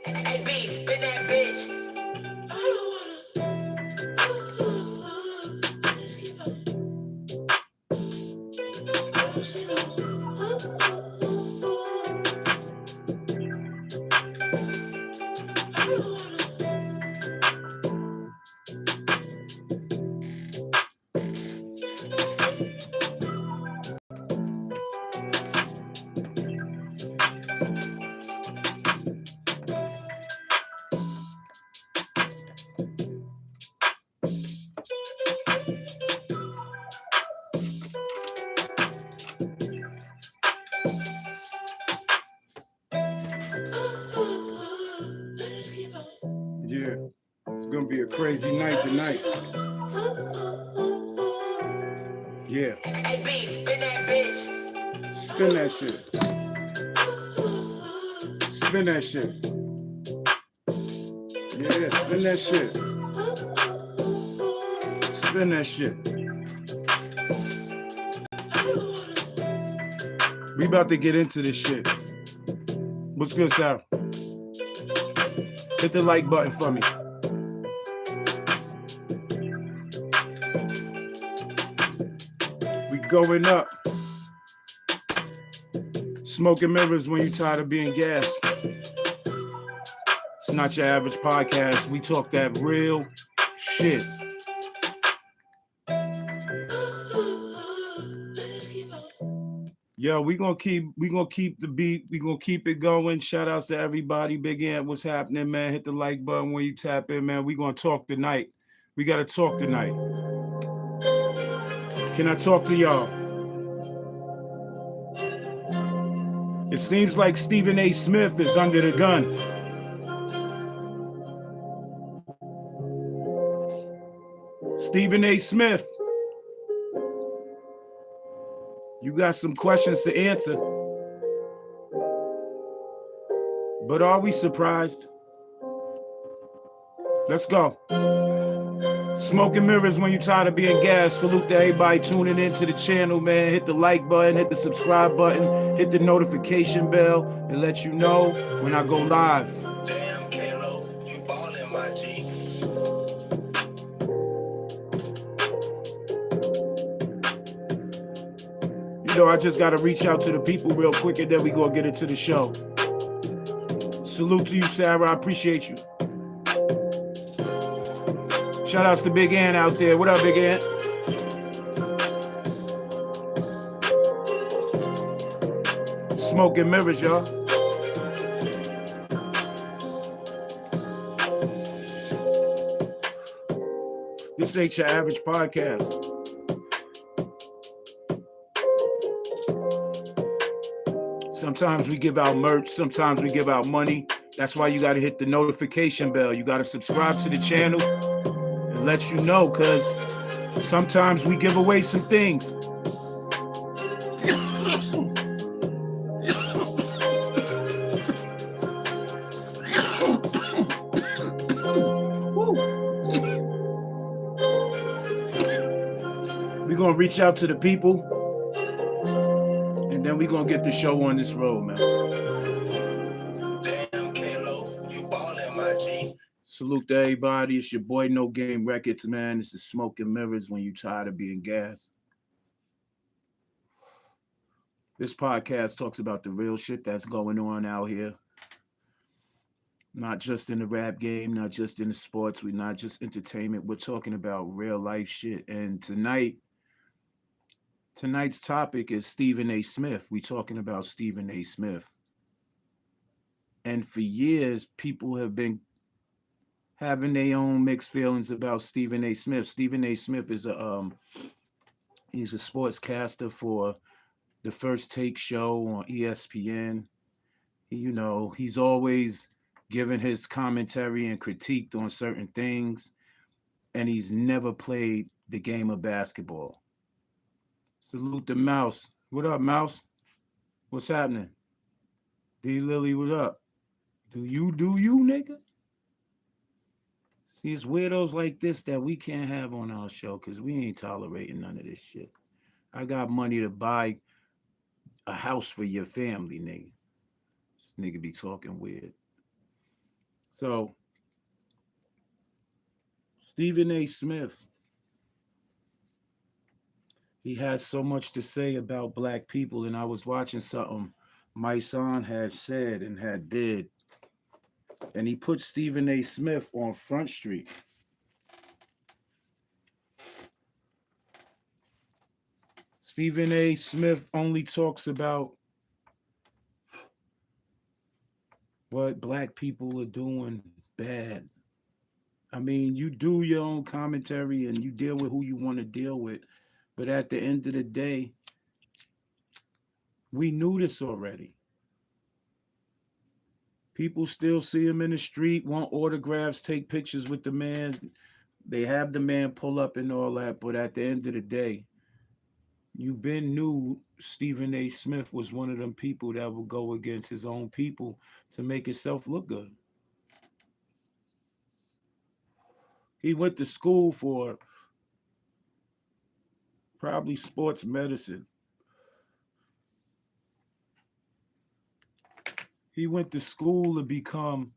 Hey, B, spin that bitch. Yeah, it's gonna be a crazy night tonight. Yeah. Hey, B, spin that bitch. Spin that shit. Spin that shit. Yeah, spin that shit. Spin that shit. We about to get into this shit. What's good, Sarah? Hit the like button for me. We going up. Smoking mirrors when you tired of being gassed. It's not your average podcast. We talk that real shit. Yo, we gonna keep the beat. We gonna keep it going. Shout outs to everybody. Big Ant, what's happening, man? Hit the like button when you tap in, man. We gonna talk tonight. We gotta talk tonight. Can I talk to y'all? It seems like Stephen A. Smith is under the gun. Stephen A. Smith, you got some questions to answer. But are we surprised? Let's go. Smoking mirrors when you tired of being gassed. Salute to everybody tuning into the channel, man. Hit the like button, hit the subscribe button, hit the notification bell, and let you know when I go live. Damn, Kalo, you ballin', my G. You know, I just gotta reach out to the people real quick and then we gonna get into the show. Salute to you, Sarah. I appreciate you. Shout outs to Big Ant out there. What up, Big Ant? Smoking mirrors, y'all. This ain't your average podcast. Sometimes we give out merch. Sometimes we give out money. That's why you got to hit the notification bell. You got to subscribe to the channel and let you know, because sometimes we give away some things. We're going to reach out to the people, and then we're going to get the show on this road, man. Damn, Kalo, you ballin', my G. Salute to everybody. It's your boy No Game Records, man. This is Smoke and Mirrors when you tired of being gas. This podcast talks about the real shit that's going on out here. Not just in the rap game, not just in the sports. We're not just entertainment. We're talking about real life shit. And tonight's topic is Stephen A. Smith. We're talking about Stephen A. Smith. And for years, people have been having their own mixed feelings about Stephen A. Smith. Stephen A. Smith is he's a sportscaster for the First Take show on ESPN. He's always given his commentary and critiqued on certain things, and he's never played the game of basketball. Salute the Mouse. What up, Mouse? What's happening? D Lily, what up? Do you, nigga? See, it's weirdos like this that we can't have on our show because we ain't tolerating none of this shit. I got money to buy a house for your family, nigga. This nigga be talking weird. So, Stephen A. Smith, he has so much to say about black people, and I was watching something my son had said and had did, and he put Stephen A. Smith on Front Street. Stephen A. Smith only talks about what black people are doing bad. I mean, you do your own commentary and you deal with who you want to deal with. But at the end of the day, we knew this already. People still see him in the street, want autographs, take pictures with the man. They have the man pull up and all that. But at the end of the day, you been knew Stephen A. Smith was one of them people that would go against his own people to make himself look good. He went to school for probably sports medicine. He went to school to become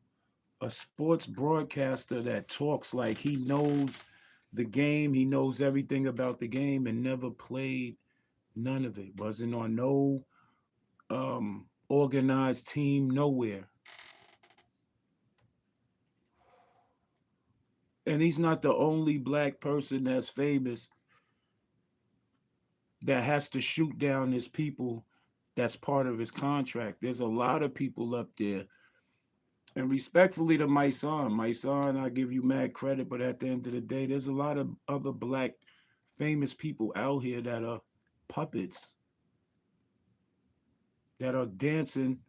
a sports broadcaster that talks like he knows the game, he knows everything about the game, and never played none of it. Wasn't on no organized team nowhere. And he's not the only black person that's famous that has to shoot down his people. That's part of his contract. There's a lot of people up there. And respectfully to my son, I give you mad credit, but at the end of the day, there's a lot of other black famous people out here that are puppets, that are dancing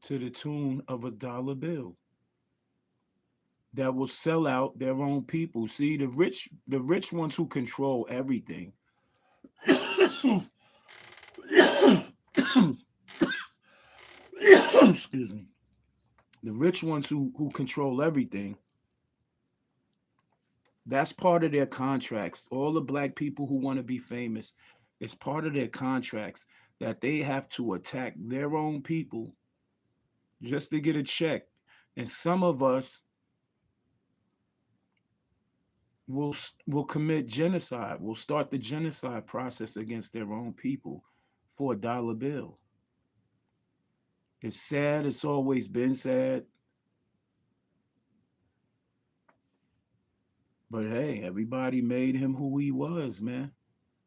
to the tune of $1 bill, that will sell out their own people. See, the rich ones who control everything. Excuse me. The rich ones who control everything, that's part of their contracts. All the black people who want to be famous, it's part of their contracts that they have to attack their own people just to get a check. And some of us will commit genocide, will start the genocide process against their own people for $1 bill. It's sad. It's always been sad. But hey, everybody made him who he was, man.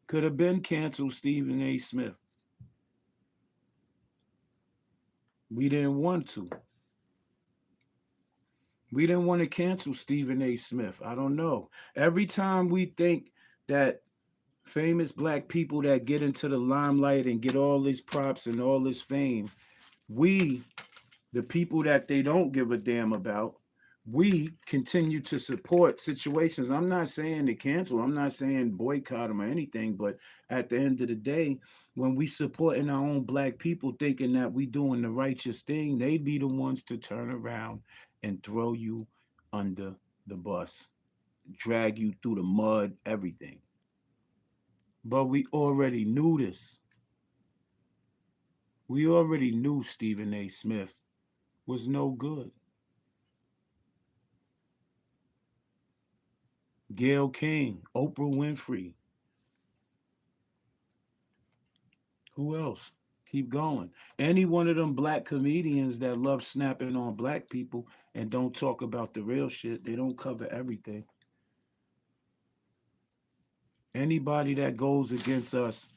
Could have been canceled Stephen A. Smith. We didn't want to. We didn't want to cancel Stephen A. Smith. I don't know. Every time we think that famous black people that get into the limelight and get all these props and all this fame, we, The people that they don't give a damn about, we continue to support situations. I'm not saying to cancel, I'm not saying boycott them or anything, but at the end of the day, when we supporting our own black people thinking that we doing the righteous thing, they be the ones to turn around and throw you under the bus, drag you through the mud, everything. But we already knew this. We already knew Stephen A. Smith was no good. Gayle King, Oprah Winfrey. Who else? Keep going. Any one of them black comedians that love snapping on black people and don't talk about the real shit, they don't cover everything. Anybody that goes against us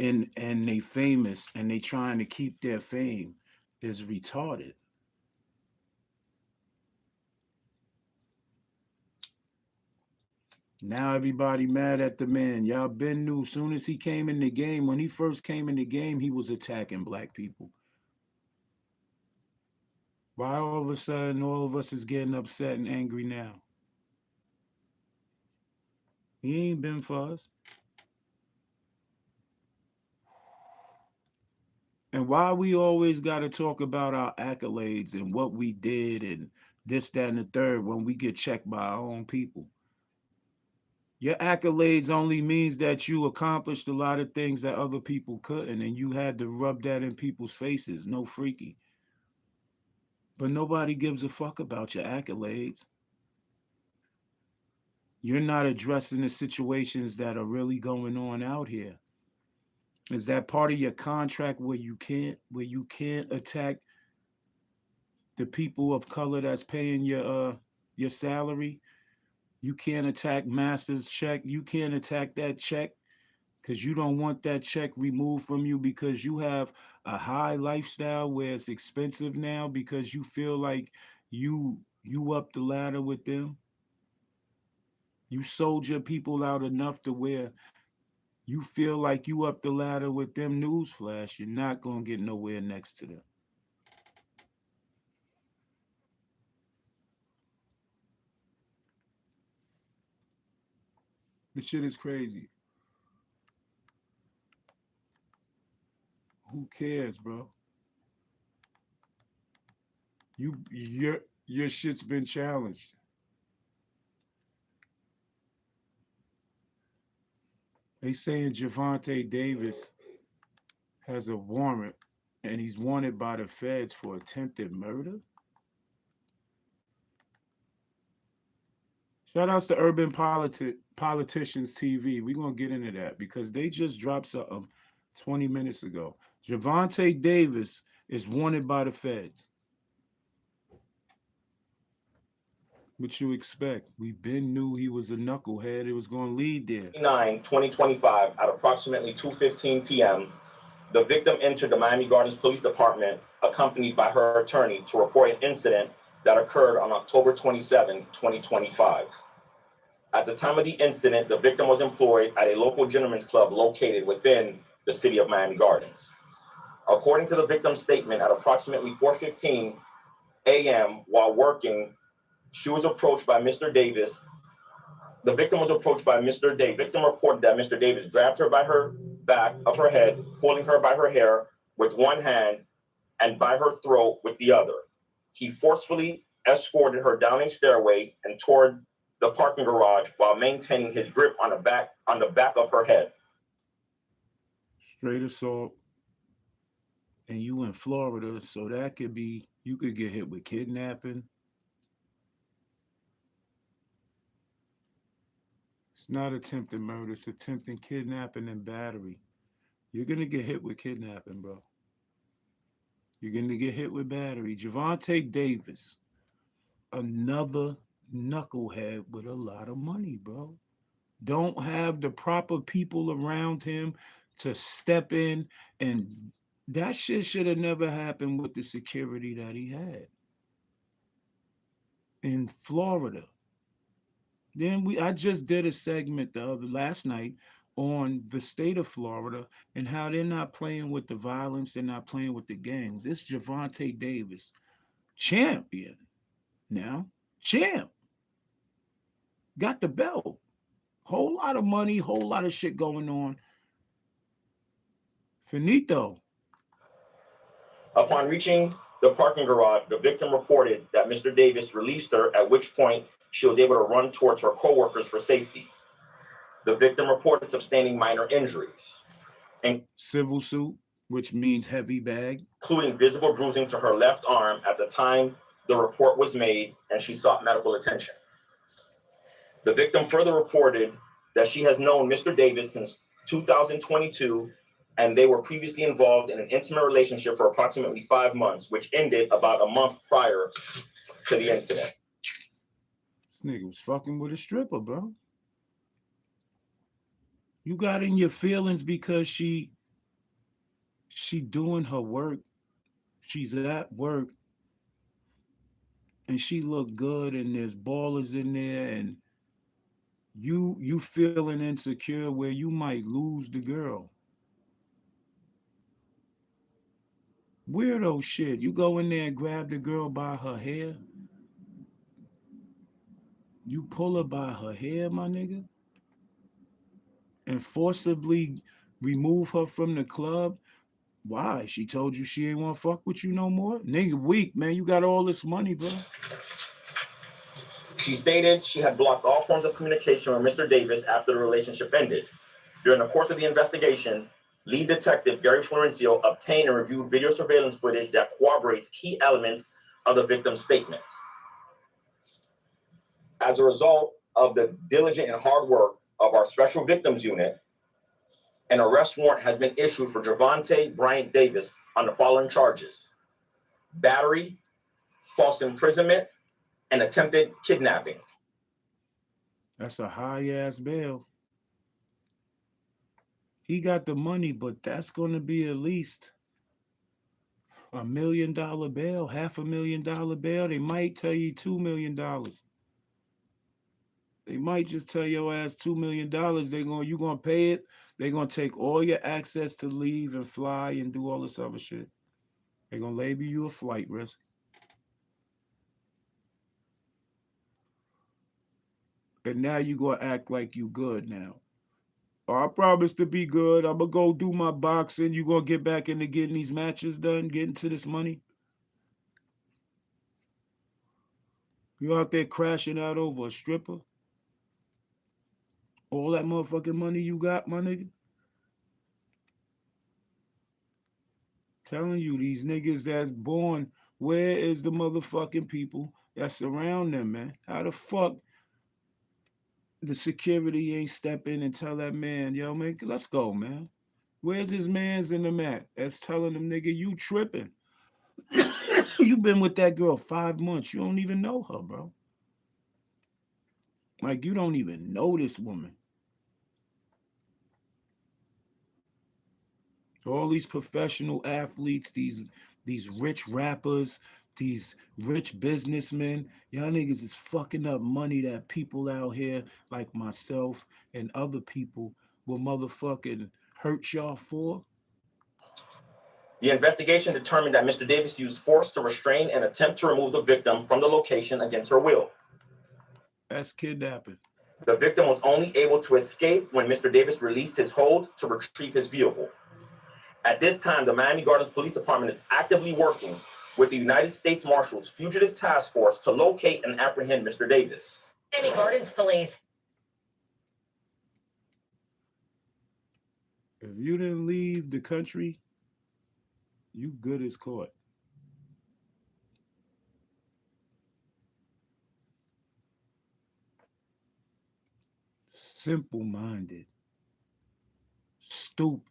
and they famous and they trying to keep their fame is retarded. Now everybody mad at the man. Y'all been knew soon as he came in the game, when he first came in the game, he was attacking black people. Why all of a sudden all of us is getting upset and angry now? He ain't been for us. And why we always got to talk about our accolades and what we did and this, that, and the third when we get checked by our own people? Your accolades only means that you accomplished a lot of things that other people couldn't, and you had to rub that in people's faces. No freaky. But nobody gives a fuck about your accolades. You're not addressing the situations that are really going on out here. Is that part of your contract where you can't attack the people of color that's paying your salary? You can't attack master's check. You can't attack that check because you don't want that check removed from you because you have a high lifestyle where it's expensive now because you feel like you up the ladder with them. You sold your people out enough to where you feel like you up the ladder with them. Newsflash, you're not gonna get nowhere next to them. The shit is crazy. Who cares, bro? Your shit's been challenged. They saying Javante Davis has a warrant and he's wanted by the feds for attempted murder. Shout outs to Politicians TV. We're gonna get into that because they just dropped something 20 minutes ago. Javante Davis is wanted by the feds. What you expect? We been knew he was a knucklehead. It was gonna lead there. 2025 at approximately 2:15 p.m., the victim entered the Miami Gardens Police Department accompanied by her attorney to report an incident that occurred on October 27, 2025. At the time of the incident, the victim was employed at a local gentleman's club located within the city of Miami Gardens. According to the victim's statement, at approximately 4:15 a.m. while working, she was approached by Mr. Davis. The victim was approached by Mr. Davis. The victim reported that Mr. Davis grabbed her by her back of her head, pulling her by her hair with one hand and by her throat with the other. He forcefully escorted her down a stairway and toward the parking garage while maintaining his grip on the back of her head. Straight assault. And you in Florida, so that could be, you could get hit with kidnapping. It's not attempted murder, it's attempted kidnapping and battery. You're gonna get hit with kidnapping, bro. You're gonna get hit with battery. Javante Davis, another knucklehead with a lot of money, bro. Don't have the proper people around him to step in, and that shit should have never happened with the security that he had in Florida. Then I just did a segment the other last night on the state of Florida and how they're not playing with the violence, they're not playing with the gangs. It's Javante Davis champion now. Champ. Got the belt. Whole lot of money, whole lot of shit going on. Finito. Upon reaching the parking garage, the victim reported that Mr. Davis released her, at which point she was able to run towards her coworkers for safety. The victim reported sustaining minor injuries, civil suit, which means heavy bag, including visible bruising to her left arm at the time the report was made, and she sought medical attention. The victim further reported that she has known Mr. Davis since 2022, and they were previously involved in an intimate relationship for approximately 5 months, which ended about a month prior to the incident. This nigga was fucking with a stripper, bro. You got in your feelings because she doing her work. She's at work and she look good and there's ballers in there and you feeling insecure where you might lose the girl. Weirdo shit. You go in there and grab the girl by her hair. You pull her by her hair, my nigga, and forcibly remove her from the club. Why? She told you she ain't want to fuck with you no more? Nigga, weak, man. You got all this money, bro. She stated she had blocked all forms of communication with Mr. Davis after the relationship ended. During the course of the investigation, lead detective Gary Florencio obtained and reviewed video surveillance footage that corroborates key elements of the victim's statement. As a result of the diligent and hard work of our Special Victims Unit, an arrest warrant has been issued for Javante Bryant Davis on the following charges: battery, false imprisonment, and attempted kidnapping. That's a high-ass bail. He got the money, but that's going to be at least $1 million bail, $500,000 bail. They might tell you $2 million. They might just tell your ass $2 million. You gonna pay it. They're gonna take all your access to leave and fly and do all this other shit. They're gonna label you a flight risk. And now you gonna act like you good now. Oh, I promise to be good. I'm gonna go do my boxing. You gonna get back into getting these matches done, getting to this money. You out there crashing out over a stripper? All that motherfucking money you got, my nigga? Telling you, these niggas that's born, where is the motherfucking people that surround them, man? How the fuck the security ain't step in and tell that man, yo, man, let's go, man. Where's his mans in the mat that's telling them, nigga, you tripping? You been with that girl 5 months. You don't even know her, bro. Like, you don't even know this woman. All these professional athletes, these rich rappers, these rich businessmen, y'all niggas is fucking up money that people out here like myself and other people will motherfucking hurt y'all for. The investigation determined that Mr. Davis used force to restrain and attempt to remove the victim from the location against her will. That's kidnapping. The victim was only able to escape when Mr. Davis released his hold to retrieve his vehicle. At this time, the Miami Gardens Police Department is actively working with the United States Marshals Fugitive Task Force to locate and apprehend Mr. Davis. Miami Gardens Police. If you didn't leave the country, you good as caught. Simple-minded. Stupid.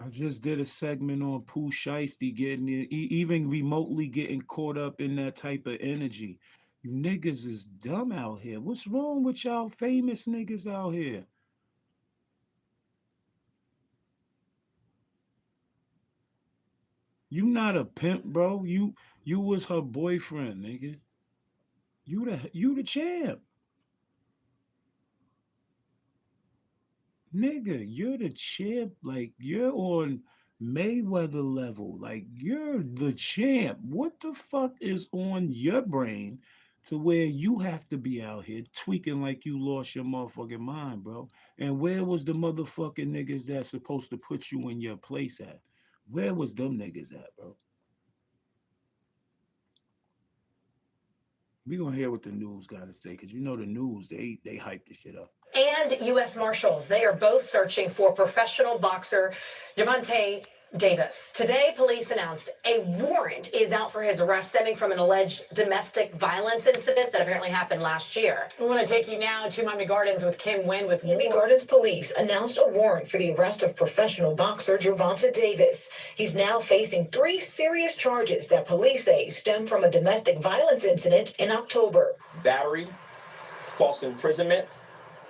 I just did a segment on Pooh Shiesty getting it, even remotely getting caught up in that type of energy. You niggas is dumb out here. What's wrong with y'all famous niggas out here? You not a pimp, bro. You was her boyfriend, nigga. You the champ. Nigga, you're the champ. Like, you're on Mayweather level. Like, you're the champ. What the fuck is on your brain to where you have to be out here tweaking like you lost your motherfucking mind, bro? And where was the motherfucking niggas that's supposed to put you in your place at? Where was them niggas at, bro? We gonna hear what the news got to say, because you know the news, they hype the shit up. And U.S. Marshals. They are both searching for professional boxer Gervonta Davis. Today, police announced a warrant is out for his arrest stemming from an alleged domestic violence incident that apparently happened last year. We want to take you now to Miami Gardens with Kim Nguyen with Miami Gardens police announced a warrant for the arrest of professional boxer Gervonta Davis. He's now facing 3 serious charges that police say stem from a domestic violence incident in October. Battery, false imprisonment,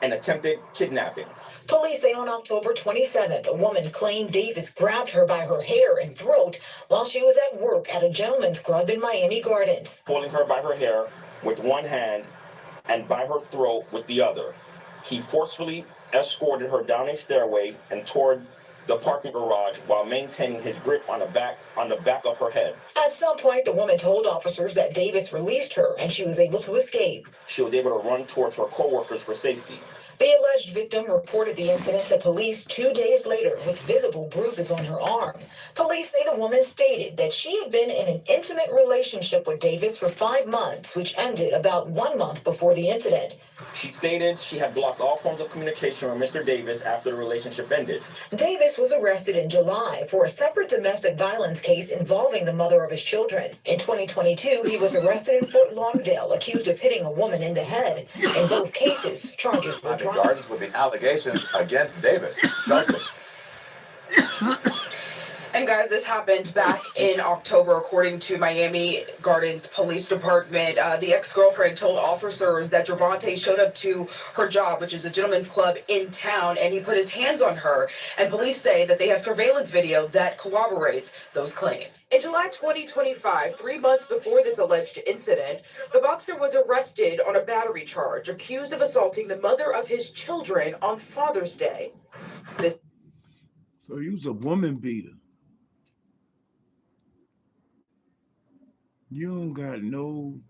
and attempted kidnapping. Police say on October 27th, a woman claimed Davis grabbed her by her hair and throat while she was at work at a gentleman's club in Miami Gardens. Pulling her by her hair with one hand and by her throat with the other. He forcefully escorted her down a stairway and toward the parking garage while maintaining his grip on the back of her head. At some point, the woman told officers that Davis released her and she was able to escape. She was able to run towards her co-workers for safety. The alleged victim reported the incident to police 2 days later with visible bruises on her arm. Police say the woman stated that she had been in an intimate relationship with Davis for 5 months, which ended about 1 month before the incident. She stated she had blocked all forms of communication with Mr. Davis after the relationship ended. Davis was arrested in July for a separate domestic violence case involving the mother of his children. In 2022, he was arrested in Fort Lauderdale, accused of hitting a woman in the head. In both cases, charges were dropped. Gardens with the allegations against Davis. Chelsea. And guys, this happened back in October, according to Miami Gardens Police Department. The ex-girlfriend told officers that Gervonta showed up to her job, which is a gentleman's club in town, and he put his hands on her. And police say that they have surveillance video that corroborates those claims. In July 2025, 3 months before this alleged incident, the boxer was arrested on a battery charge, accused of assaulting the mother of his children on Father's Day. So he was a woman beater. You don't got no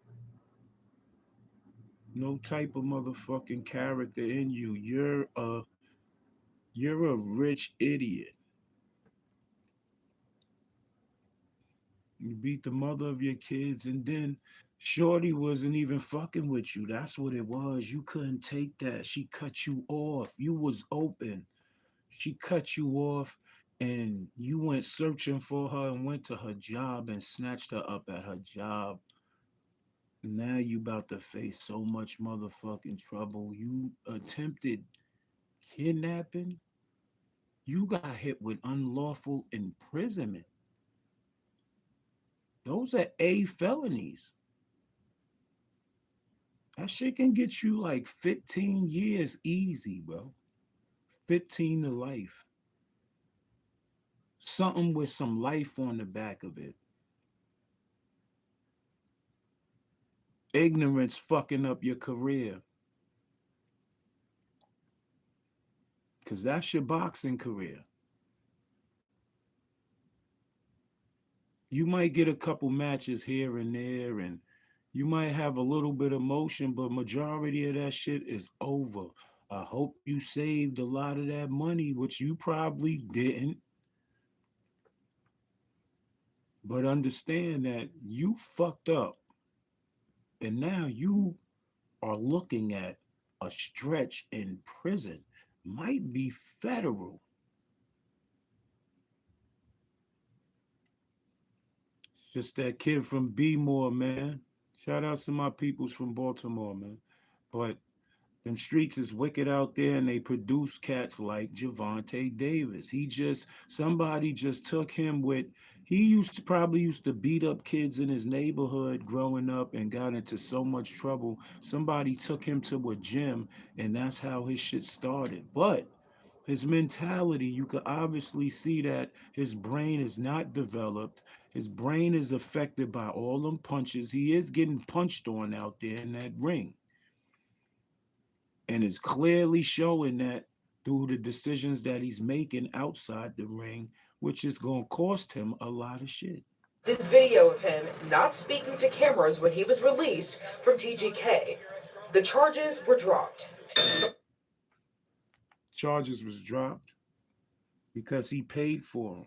type of motherfucking character in you. You're a rich idiot. You beat the mother of your kids, and then Shorty wasn't even fucking with you. That's what it was. You couldn't take that. She cut you off. You was open. She cut you off, and you went searching for her and went to her job and snatched her up at her job. Now you about to face so much motherfucking trouble. You attempted kidnapping. You got hit with unlawful imprisonment. Those are A felonies. That shit can get you like 15 years easy, bro. 15 to life. Something with some life on the back of it. Ignorance fucking up your career. Because that's your boxing career. You might get a couple matches here and there, and you might have a little bit of motion, but majority of that shit is over. I hope you saved a lot of that money, which you probably didn't. But understand that you fucked up. And now you are looking at a stretch in prison. Might be federal. It's just that kid from B-More, man. Shout out to my peoples from Baltimore, man. But them streets is wicked out there, and they produce cats like Gervonta Davis. Somebody just took him with, he probably used to beat up kids in his neighborhood growing up and got into so much trouble. Somebody took him to a gym, and that's how his shit started. But his mentality, you could obviously see that his brain is not developed. His brain is affected by all them punches. He is getting punched on out there in that ring. And is clearly showing that through the decisions that he's making outside the ring which is going to cost him a lot of shit. This video of him not speaking to cameras when he was released from TGK. The charges were dropped. Charges was dropped because he paid for them.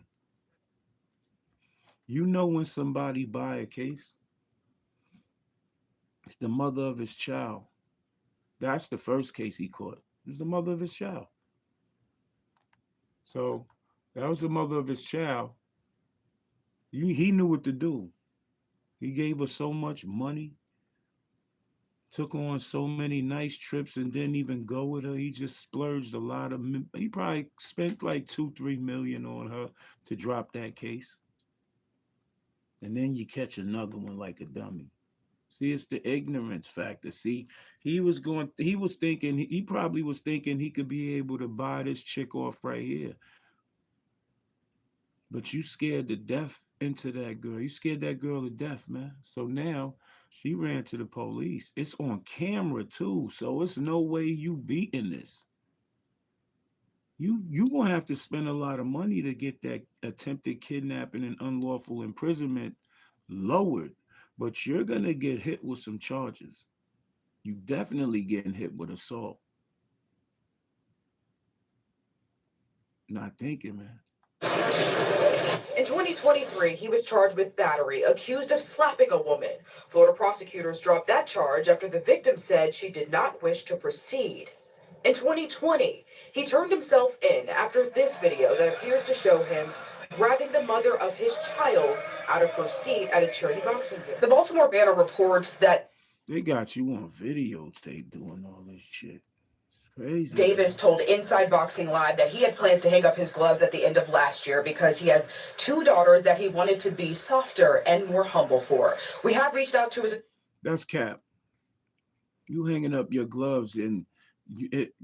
You know when somebody buy a case, it's the mother of his child. That's the first case he caught. It was the mother of his child. So that was the mother of his child. He knew what to do. He gave her so much money, took her on so many nice trips, and didn't even go with her. He just splurged a lot of. He probably spent like $2-3 million on her to drop that case. And then you catch another one like a dummy. See, it's the ignorance factor. See, he probably was thinking he could be able to buy this chick off right here. But you scared to death into that girl. You scared that girl to death, man. So now she ran to the police. It's on camera too. So it's no way you beating this. You gonna have to spend a lot of money to get that attempted kidnapping and unlawful imprisonment lowered. But you're gonna get hit with some charges. You definitely getting hit with assault. Not thinking, man. In 2023, he was charged with battery, accused of slapping a woman. Florida prosecutors dropped that charge after the victim said she did not wish to proceed. In 2020, he turned himself in after this video that appears to show him grabbing the mother of his child out of her seat at a charity boxing game. The Baltimore Banner reports that they got you on videotape doing all this shit. Crazy. Davis told Inside Boxing Live that he had plans to hang up his gloves at the end of last year because he has 2 daughters that he wanted to be softer and more humble for. We have reached out to his... That's cap. You hanging up your gloves, and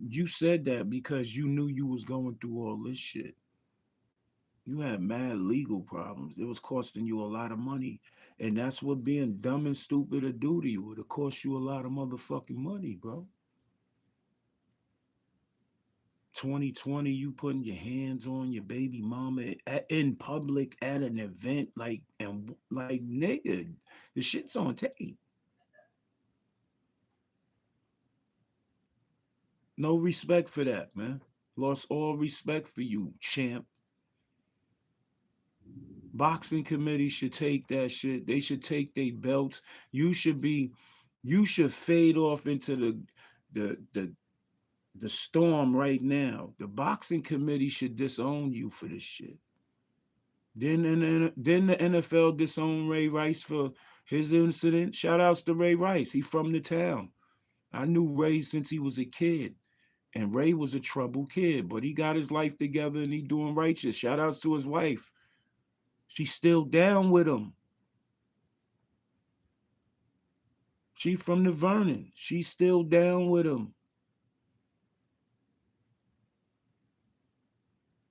you said that because you knew you was going through all this shit. You had mad legal problems. It was costing you a lot of money. And that's what being dumb and stupid to do to you. It'll cost you a lot of motherfucking money, bro. 2020, you putting your hands on your baby mama in public at an event, like nigga, the shit's on tape. No respect for that, man. Lost all respect for you, champ. Boxing committee should take that shit. They should take their belts. You should fade off into the storm right now. The boxing committee should disown you for this shit. Then the NFL disowned Ray Rice for his incident. Shout outs to Ray Rice. He from the town. I knew Ray since he was a kid. And Ray was a troubled kid, but he got his life together and he doing righteous. Shout outs to his wife. She's still down with him. She from the Vernon. She's still down with him.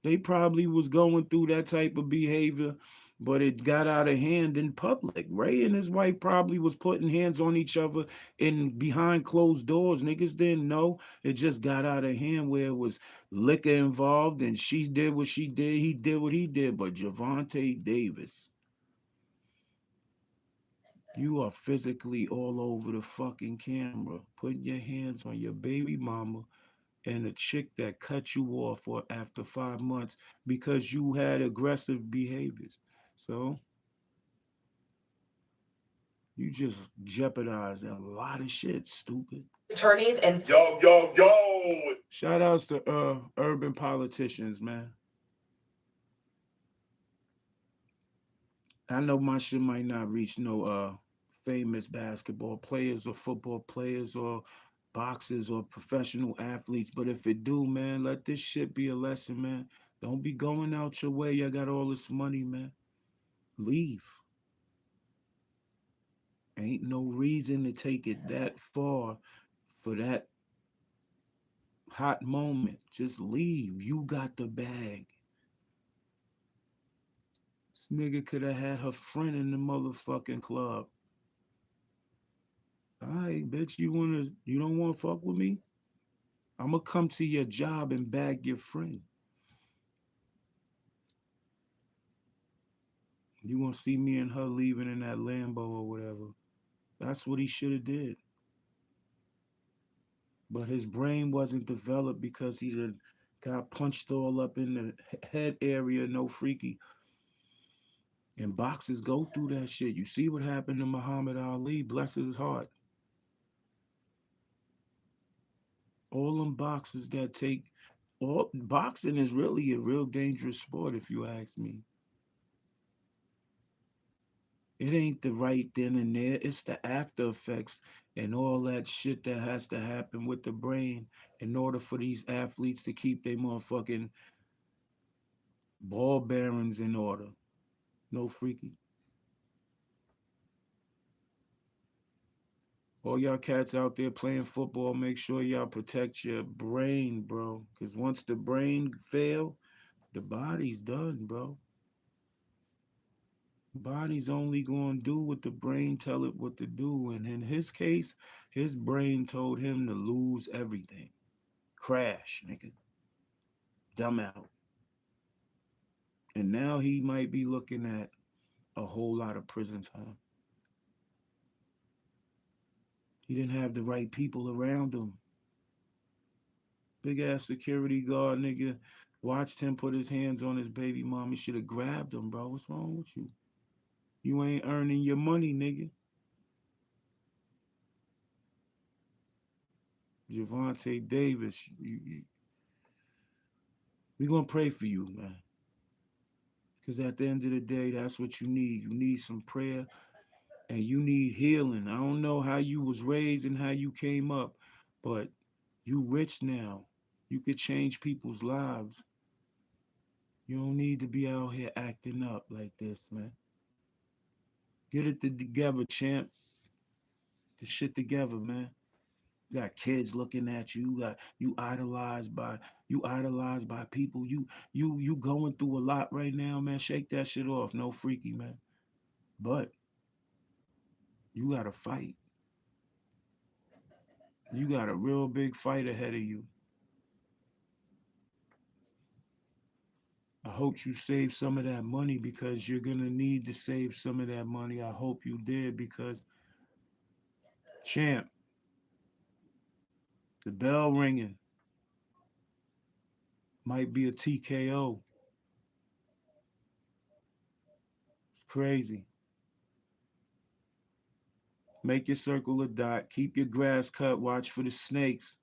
They probably was going through that type of behavior, but it got out of hand in public. Ray and his wife probably was putting hands on each other in behind closed doors. Niggas didn't know. It just got out of hand where it was liquor involved, and she did what she did. He did what he did. But Gervonta Davis, you are physically all over the fucking camera, putting your hands on your baby mama and a chick that cut you off after 5 months because you had aggressive behaviors. So you just jeopardized a lot of shit, stupid. Attorneys and Yo. Shout outs to urban politicians, man. I know my shit might not reach no famous basketball players or football players or boxers or professional athletes, but if it do, man, let this shit be a lesson, man. Don't be going out your way. You got all this money, man. Leave. Ain't no reason to take it that far for that hot moment. Just leave. You got the bag. This nigga could have had her friend in the motherfucking club. All right, bitch, you don't want to fuck with me? I'm going to come to your job and bag your friend. You gonna see me and her leaving in that Lambo or whatever. That's what he should have did. But his brain wasn't developed because he done got punched all up in the head area, no freaky. And boxers go through that shit. You see what happened to Muhammad Ali, bless his heart. All them boxers that take, all boxing is really a real dangerous sport if you ask me. It ain't the right then and there. It's the after effects and all that shit that has to happen with the brain in order for these athletes to keep their motherfucking ball bearings in order. No freaky. All y'all cats out there playing football, make sure y'all protect your brain, bro. Because once the brain fail, the body's done, bro. Body's only going to do what the brain tell it what to do. And in his case, his brain told him to lose everything. Crash, nigga. Dumb out. And now he might be looking at a whole lot of prison time. He didn't have the right people around him. Big ass security guard nigga watched him put his hands on his baby mom. He should have grabbed him, bro. What's wrong with you? You ain't earning your money, nigga. Gervonta Davis, we gonna pray for you, man. Because at the end of the day, that's what you need. You need some prayer and you need healing. I don't know how you was raised and how you came up, but you rich now. You could change people's lives. You don't need to be out here acting up like this, man. Get it together, champ. Get shit together, man. You got kids looking at you. You idolized by people. You going through a lot right now, man. Shake that shit off. No freaky, man. But you gotta fight. You got a real big fight ahead of you. I hope you save some of that money because you're gonna need to save some of that money. I hope you did because, champ, the bell ringing might be a TKO. It's crazy. Make your circle a dot. Keep your grass cut. Watch for the snakes.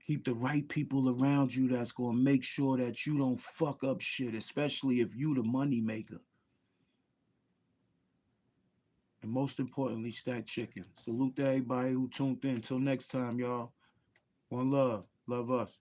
Keep the right people around you that's going to make sure that you don't fuck up shit, especially if you the money maker. And most importantly, stack chicken. Salute to everybody who tuned in. Until next time, y'all. One love. Love us.